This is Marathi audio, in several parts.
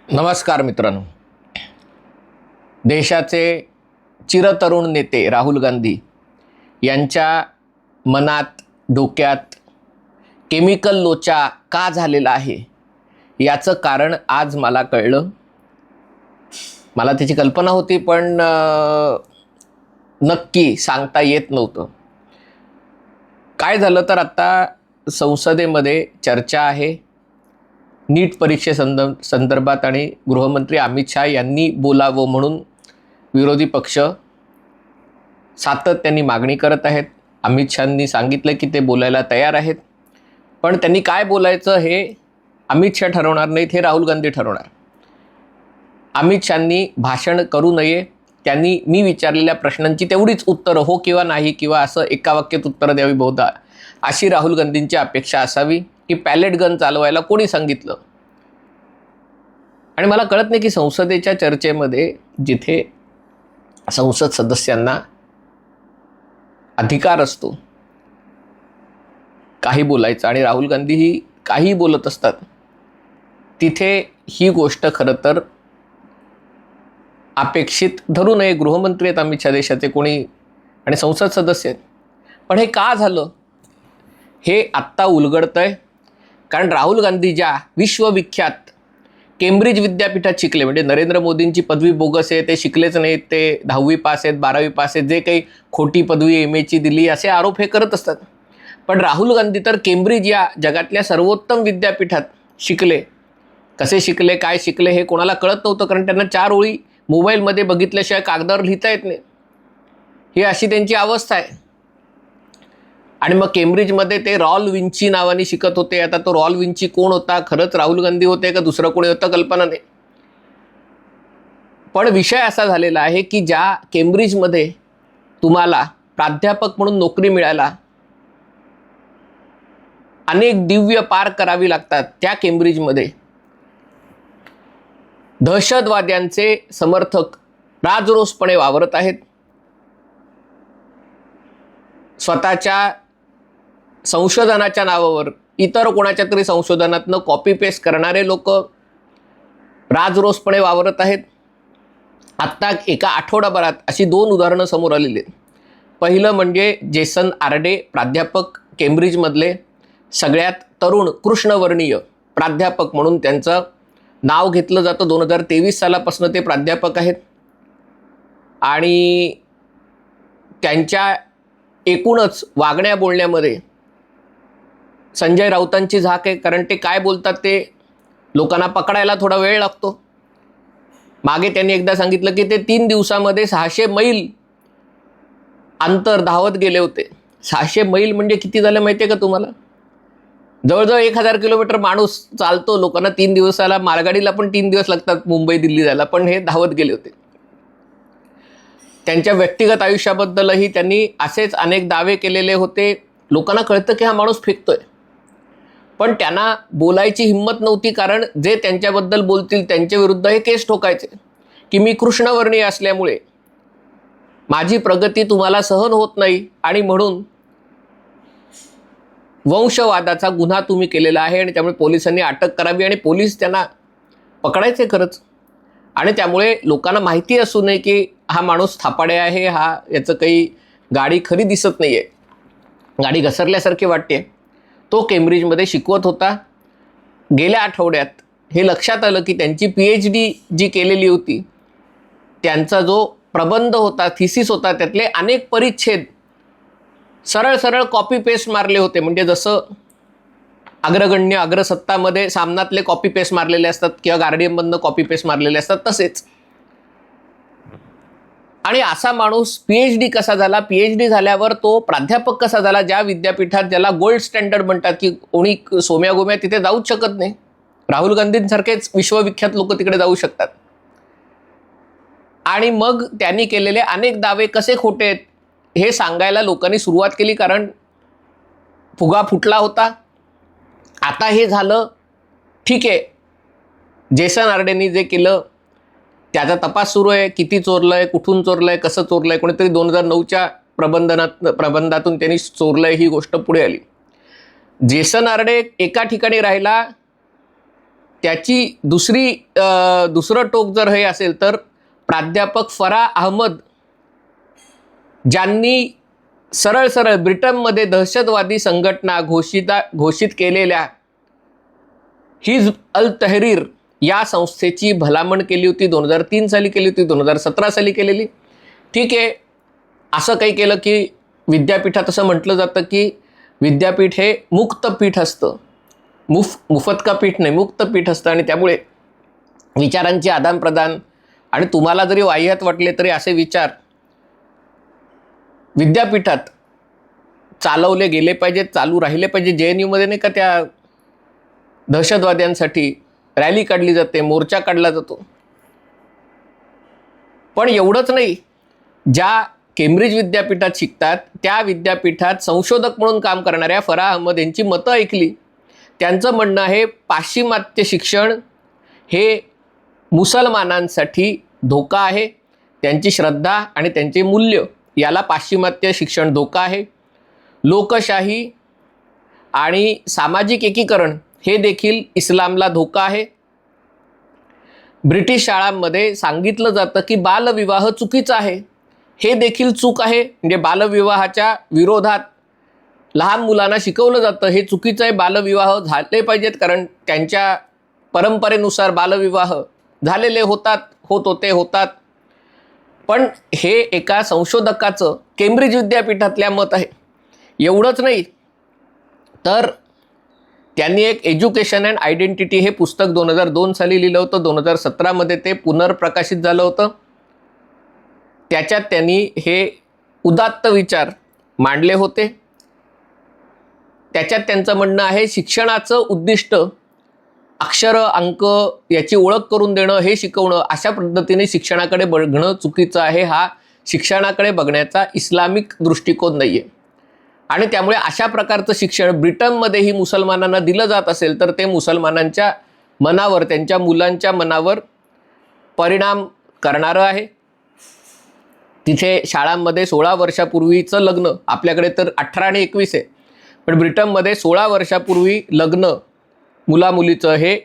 नमस्कार मित्रांनो. देशाचे चिरतरुण नेते राहुल गांधी यांच्या मनात डोक्यात केमिकल लोचा का झालेला आहे याचं कारण आज मला कळलं. मला त्याची कल्पना होती पण नक्की सांगता येत नव्हतं. काय झालं तर आता संसदेमध्ये चर्चा आहे नीट संदर्भात आणि गृहमंत्री अमित शाह यांनी बोलावं म्हणून विरोधी पक्ष सातत्याने मागणी करत आहेत. अमित शहांनी सांगितलं की ते बोलायला तयार आहेत, पण त्यांनी काय बोलायचं हे अमित शाह ठरवणार नाहीत, हे राहुल गांधी ठरवणार. अमित शहांनी भाषण करू नये, त्यांनी मी विचारलेल्या प्रश्नांची तेवढीच उत्तरं हो किंवा नाही किंवा असं एका वाक्यात उत्तरं द्यावी बहुधा, अशी राहुल गांधींची अपेक्षा असावी. की पॅलेट गन चालवायला कोणी सांगितलं. आणि मला कळत नाही की संसदेच्या चर्चेमध्ये जिथे संसद सदस्यांना अधिकार असतो काही बोलायचं आणि राहुल गांधी ही काही बोलत असतात, तिथे ही गोष्ट खरं तर अपेक्षित धरू नये. गृहमंत्री आहेत अमित शाह देशाचे, कोणी आणि संसद सदस्य आहेत. पण हे का झालं हे आत्ता उलगडतंय. कारण राहुल गांधी ज्या विश्वविख्यात केम्ब्रिज विद्यापीठात शिकले, म्हणजे नरेंद्र मोदींची पदवी बोगस आहे, ते शिकलेच नाहीत, ते 10वी पास आहेत, 12वी पास आहेत, जे काही खोटी पदवी MA दिली असे आरोप हे करत असतात. पण राहुल गांधी तर केम्ब्रिज या जगातल्या सर्वोत्तम विद्यापीठात शिकले. कसे शिकले, काय शिकले हे कोणाला कळत नव्हतं, कारण त्यांना 4 ओळी मोबाईलमध्ये बघितल्याशिवाय कागदावर लिहिता येत नाही. ही अशी त्यांची अवस्था आहे. आणि मग केम्ब्रिजमध्ये ते रॉल विंची नावाने शिकत होते. आता तो रॉल विंची कोण होता, खरंच राहुल गांधी होते का दुसरं कोणी होतं कल्पना नाही. पण विषय असा झालेला आहे की ज्या केम्ब्रिजमध्ये तुम्हाला प्राध्यापक म्हणून नोकरी मिळायला अनेक दिव्य पार करावी लागतात, त्या केम्ब्रिजमध्ये दहशतवाद्यांचे समर्थक राजरोसपणे वावरत आहेत. स्वतःच्या संशोधनाच्या नावावर इतर कोणाच्या तरी संशोधनातनं कॉपी पेस्ट करणारे लोक राजरोसपणे वावरत आहेत. आत्ता एका आठवडाभरात अशी 2 उदाहरणं समोर आलेली आहेत. पहिलं म्हणजे जेसन आर्डे, प्राध्यापक, केम्ब्रिजमधले सगळ्यात तरुण कृष्णवर्णीय प्राध्यापक म्हणून त्यांचं नाव घेतलं जातं. 2023 सालापासून ते प्राध्यापक आहेत आणि त्यांच्या एकूणच वागण्या बोलण्यामध्ये संजय राऊतांची झाक आहे. कारण ते काय बोलतात ते लोकांना पकडायला थोडा वेळ लागतो. मागे त्यांनी एकदा सांगितलं की ते 3 दिवसामध्ये 600 मैल अंतर धावत गेले होते. 600 मैल म्हणजे किती झालं माहिती आहे का तुम्हाला? जवळजवळ 1000 किलोमीटर माणूस चालतो. लोकांना 3 दिवसाला, मालगाडीला पण 3 दिवस लागतात मुंबई दिल्ली जायला, पण हे धावत गेले होते. त्यांच्या व्यक्तिगत आयुष्याबद्दलही त्यांनी असेच अनेक दावे केलेले होते. लोकांना कळतं की हा माणूस फेकतोय, पण त्यांना बोलायची हिंमत नव्हती. कारण जे त्यांच्याबद्दल बोलतील त्यांच्या विरुद्ध हे केस ठोकायचे की मी कृष्णवर्णीय असल्यामुळे माझी प्रगती तुम्हाला सहन होत नाही आणि म्हणून वंशवादाचा गुन्हा तुम्ही केलेला आहे आणि त्यामुळे पोलिसांनी अटक करावी आणि पोलीस त्यांना पकडायचे खरंच. आणि त्यामुळे लोकांना माहिती असू नये की हा माणूस थापाडे आहे, हा याचं काही गाडी खरी दिसत नाही आहे, गाडी घसरल्यासारखी वाटते. तो केम्ब्रिजमध्ये शिकवत होता. गेल्या आठवड्यात हे लक्षात आलं की त्यांची PhD जी केलेली होती, त्यांचा जो प्रबंध होता, थिसिस होता, त्यातले अनेक परिच्छेद सरळ सरळ कॉपी पेस्ट मारले होते. म्हणजे जसं अग्रगण्य अग्रसत्तामध्ये सामनातले कॉपी पेस्ट मारलेले असतात किंवा गार्डियनमधनं कॉपी पेस्ट मारलेले असतात तसेच. आणि असा माणूस PhD कसा झाला, PhD झाल्यावर तो प्राध्यापक कसा झाला, ज्या विद्यापीठात ज्याला गोल्ड स्टँडर्ड म्हणतात की कोणी सोम्या गोम्या तिथे जाऊच शकत नाही. राहुल गांधींसारखेच विश्वविख्यात लोक तिकडे जाऊ शकतात. आणि मग त्यांनी केलेले अनेक दावे कसे खोटे आहेत हे सांगायला लोकांनी सुरुवात केली. कारण फुगा फुटला होता. आता हे झालं, ठीक आहे, जेसन आर्डेनी जे केलं त्याचा तपास सुरू आहे. किती चोरलंय, कुठून चोरलंय, कसं चोरलंय. कोणीतरी 2009च्या प्रबंधातून त्यांनी चोरलंय ही गोष्ट पुढे आली. जेसन आर्डे एका ठिकाणी राहिला, त्याची दुसरं टोक जर हे असेल तर प्राध्यापक फराह अहमद, ज्यांनी सरळ सरळ ब्रिटनमध्ये दहशतवादी संघटना घोषित केलेल्या हिज्ब अल तहरीर या संस्थेची भलामण केली होती. 2003 साली केली होती, 2017 साली केलेली. ठीक आहे, असं काही केलं की विद्यापीठात असं म्हटलं जातं की विद्यापीठ हे मुक्त पीठ असतं, मुफत का पीठ नाही, मुक्त पीठ असतं. आणि त्यामुळे विचारांची आदानप्रदान आणि तुम्हाला जरी वाह्यात वाटले तरी असे विचार विद्यापीठात चालवले गेले पाहिजेत, चालू राहिले पाहिजे. JNUमध्ये नाही का त्या दहशतवाद्यांसाठी रॅली काढली जाते, मोर्चा काढला जातो. पण एवढंच नाही, ज्या केम्ब्रिज विद्यापीठात शिकतात त्या विद्यापीठात संशोधक म्हणून काम करणाऱ्या फराह अहमद यांची मतं ऐकली. त्यांचं म्हणणं आहे पाश्चिमात्य शिक्षण हे मुसलमानांसाठी धोका आहे. त्यांची श्रद्धा आणि त्यांचे मूल्य याला पाश्चिमात्य शिक्षण धोका आहे. लोकशाही आणि सामाजिक एकीकरण हे देखील इस्लामला धोका आहे. ब्रिटिश शाळांमध्ये सांगितलं जातं की बालविवाह चुकीचा आहे, हे देखील चूक आहे. म्हणजे बालविवाहाच्या विरोधात लहान मुलांना शिकवलं जातं हे चुकीचं आहे. बालविवाह झाले पाहिजेत, कारण त्यांच्या परंपरेनुसार बालविवाह झालेले होतात. पण हे एका संशोधकाचं केम्ब्रिज विद्यापीठातल्या मत आहे. एवढंच नाही तर त्यांनी एक एज्युकेशन अँड आयडेंटिटी हे पुस्तक 2002 साली लिहिलं होतं. 2017 ते पुनर्प्रकाशित झालं होतं. त्याच्यात त्यांनी हे उदात्त विचार मांडले होते. त्याच्यात त्यांचं म्हणणं आहे शिक्षणाचं उद्दिष्ट अक्षर अंक याची ओळख करून देणं, हे शिकवणं, अशा पद्धतीने शिक्षणाकडे बघणं चुकीचं आहे. हा शिक्षणाकडे बघण्याचा इस्लामिक दृष्टिकोन नाही आहे. आणि त्यामुळे अशा प्रकारचं शिक्षण ब्रिटनमध्येही मुसलमानांना दिलं जात असेल तर ते मुसलमानांच्या मनावर, त्यांच्या मुलांच्या मनावर परिणाम करणारं आहे. तिथे शाळांमध्ये 16 वर्षापूर्वीचं लग्न, आपल्याकडे तर 18 आणि 21 आहे, पण ब्रिटनमध्ये 16 वर्षापूर्वी लग्न मुलामुलीचं हे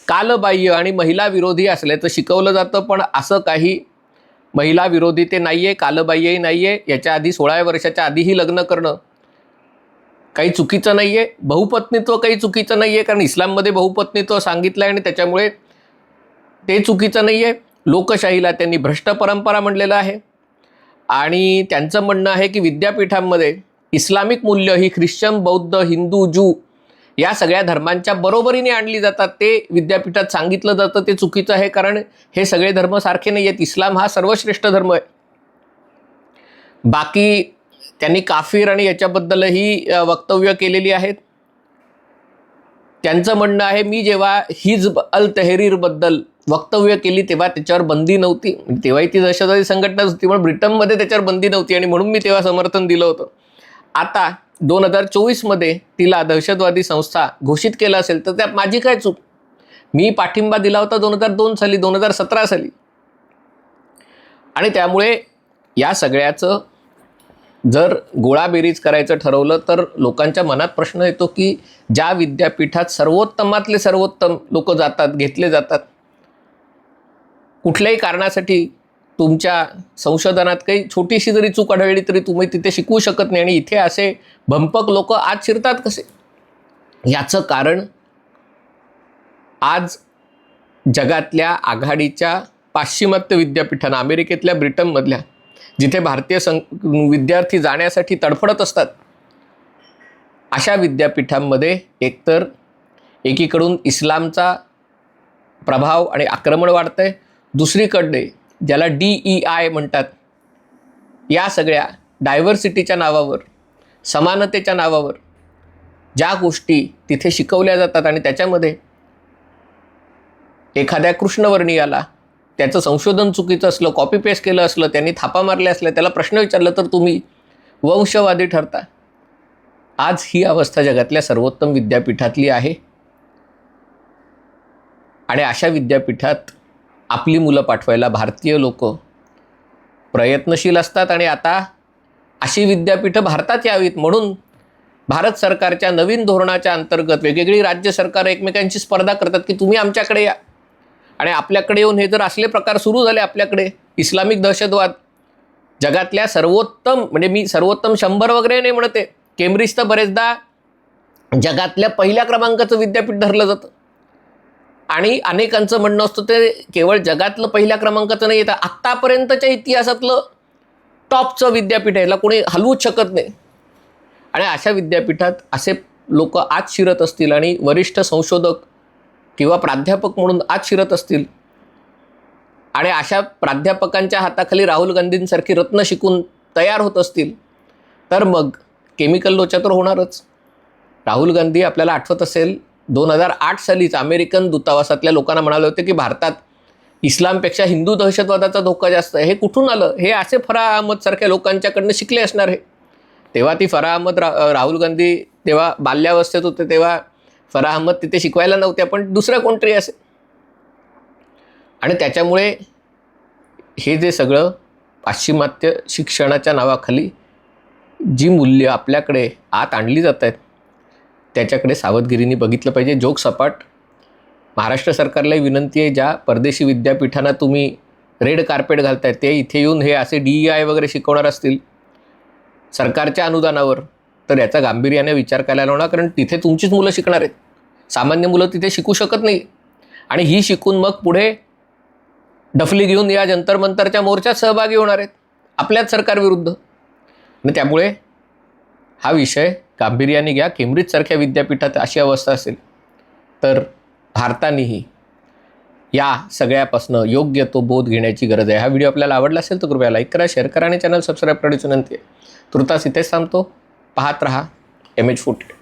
कालबाह्य आणि महिला विरोधी असल्याचं शिकवलं जातं. पण असं काही महिला विरोधी ते नाही आहे, कालबाह्यही नाही आहे. याच्या आधी 16 वर्षाच्या आधीही लग्न करणं काही चुकीचं नाही आहे. बहुपत्नीत्व काही चुकीचं नाही आहे, कारण इस्लाममध्ये बहुपत्नीत्व सांगितलं आहे आणि त्याच्यामुळे ते चुकीचं नाही आहे. लोकशाहीला त्यांनी भ्रष्ट परंपरा म्हणलेलं आहे. आणि त्यांचं म्हणणं आहे की विद्यापीठांमध्ये इस्लामिक मूल्य ही ख्रिश्चन, बौद्ध, हिंदू, ज्यू या सगळ्या धर्मांच्या बरोबरीने आणली जातात. ते विद्यापीठात सांगितलं जातं ते चुकीचं आहे, कारण हे सगळे धर्म सारखे नाही आहेत. इस्लाम हा सर्वश्रेष्ठ धर्म आहे. बाकी त्यांनी काफिर आणि याच्याबद्दलही वक्तव्य केलेली आहेत. त्यांचं म्हणणं आहे मी जेव्हा हिज्ब अल तहरीरबद्दल वक्तव्य केली तेव्हा त्याच्यावर बंदी नव्हती. तेव्हाही ती दहशतवादी संघटनाच होती, पण ब्रिटनमध्ये त्याच्यावर बंदी नव्हती आणि म्हणून मी तेव्हा समर्थन दिलं होतं. आता 2024 तिला दहशतवादी संस्था घोषित केलं असेल तर त्यात माझी काय चूक? मी पाठिंबा दिला होता 2002 साली, 2017 साली. आणि त्यामुळे या सगळ्याचं जर गोळाबेरीज करायचं ठरवलं तर लोकांच्या मनात प्रश्न येतो की ज्या विद्यापीठात सर्वोत्तमातले सर्वोत्तम लोक जातात, घेतले जातात, कुठल्याही कारणासाठी तुमच्या संशोधनात काही छोटीशी जरी चूक आढळली तरी तुम्ही तिथे शिकवू शकत नाही, आणि इथे असे भंपक लोक आज शिरतात कसे? याचं कारण आज जगातल्या आघाडीच्या पाश्चिमात्य विद्यापीठांना, अमेरिकेतल्या, ब्रिटनमधल्या, जिथे भारतीय विद्यार्थी जाण्यासाठी तडफडत असतात, अशा विद्यापीठांमध्ये एकतर एकीकडून इस्लामचा प्रभाव आणि आक्रमण वाढतं आहे, दुसरीकडे ज्याला DEI म्हणतात, या सगळ्या डायव्हर्सिटीच्या नावावर, समानतेच्या नावावर ज्या गोष्टी तिथे शिकवल्या जातात आणि त्याच्यामध्ये एखाद्या कृष्णवर्णीयाला त्याचं संशोधन चुकीचं असलं, कॉपी पेस्ट केलं असलं, त्यांनी थापा मारले असले, त्याला प्रश्न विचारला तर तुम्ही वंशवादी ठरता. आज ही अवस्था जगातल्या सर्वोत्तम विद्यापीठातली आहे. आणि अशा विद्यापीठात आपली मुलं पाठवायला भारतीय लोक प्रयत्नशील असतात. आणि आता अशी विद्यापीठं भारतात यावीत म्हणून भारत सरकारच्या नवीन धोरणाच्या अंतर्गत वेगवेगळी राज्य सरकार एकमेकांची स्पर्धा करतात की तुम्ही आमच्याकडे या. आणि आपल्याकडे येऊन हे जर असले प्रकार सुरू झाले आपल्याकडे, इस्लामिक दहशतवाद जगातल्या सर्वोत्तम, म्हणजे मी सर्वोत्तम 100 वगैरे नाही म्हणते, केम्ब्रिज तर बरेचदा जगातल्या पहिल्या क्रमांकाचं विद्यापीठ धरलं जातं. आणि अनेकांचं म्हणणं असतं ते केवळ जगातलं पहिल्या क्रमांकाचं नाही, येतं आत्तापर्यंतच्या इतिहासातलं टॉपचं विद्यापीठ आहे, याला कोणी हलवूच शकत नाही. आणि अशा विद्यापीठात असे लोक आत शिरत असतील आणि वरिष्ठ संशोधक किंवा प्राध्यापक म्हणून आत शिरत असतील आणि अशा प्राध्यापकांच्या हाताखाली राहुल गांधींसारखी रत्न शिकून तयार होत असतील, तर मग केमिकल लोचा तर होणारच. राहुल गांधी आपल्याला आठवत असेल 2008 सालीच अमेरिकन दूतावासातल्या लोकांना म्हणाले होते की भारतात इस्लामपेक्षा हिंदू दहशतवादाचा धोका जास्त आहे. हे कुठून आलं? हे असे फराह अहमद सारख्या लोकांच्याकडनं शिकले असणार. हे तेव्हा ती फराह अहमद राहुल गांधी तेव्हा बाल्यावस्थेत होते, तेव्हा फराह अहमद तिथे शिकवायला नव्हत्या, पण दुसरं कोणतरी असे. आणि त्याच्यामुळे हे जे सगळं पाश्चिमात्य शिक्षणाच्या नावाखाली जी मूल्य आपल्याकडे आत आणली जात आहेत त्याच्याकडे सावधगिरीने बघितलं पाहिजे. जोगसपाट महाराष्ट्र सरकारला विनंती आहे, ज्या परदेशी विद्यापीठांना तुम्ही रेड कार्पेट घालताय ते इथे येऊन हे असे DEI वगैरे शिकवणार असतील सरकारच्या अनुदानावर, तर याचा गांभीर्याने विचार करायला होणार. कारण तिथे तुमचीच मुलं शिकणार आहेत, सामान्य मुलं तिथे शिकू शकत नाही. आणि ही शिकून मग पुढे डफली घेऊन या जंतर मंतरच्या मोर्चात सहभागी होणार आहेत आपल्याच सरकारविरुद्ध. आणि त्यामुळे हा विषय गांभीर्याने घ्या. केम्ब्रिजसारख्या विद्यापीठात अशी अवस्था असेल तर भारतानेही या सगळ्यापासनं योग्य तो बोध घेण्याची गरज आहे. हा व्हिडिओ आपल्याला आवडला असेल तर कृपया लाईक करा, शेअर करा आणि चॅनल सबस्क्राईब करण्याची विनंती आहे. तुर्तास इथेच थांबतो. पाहत रहा MH40.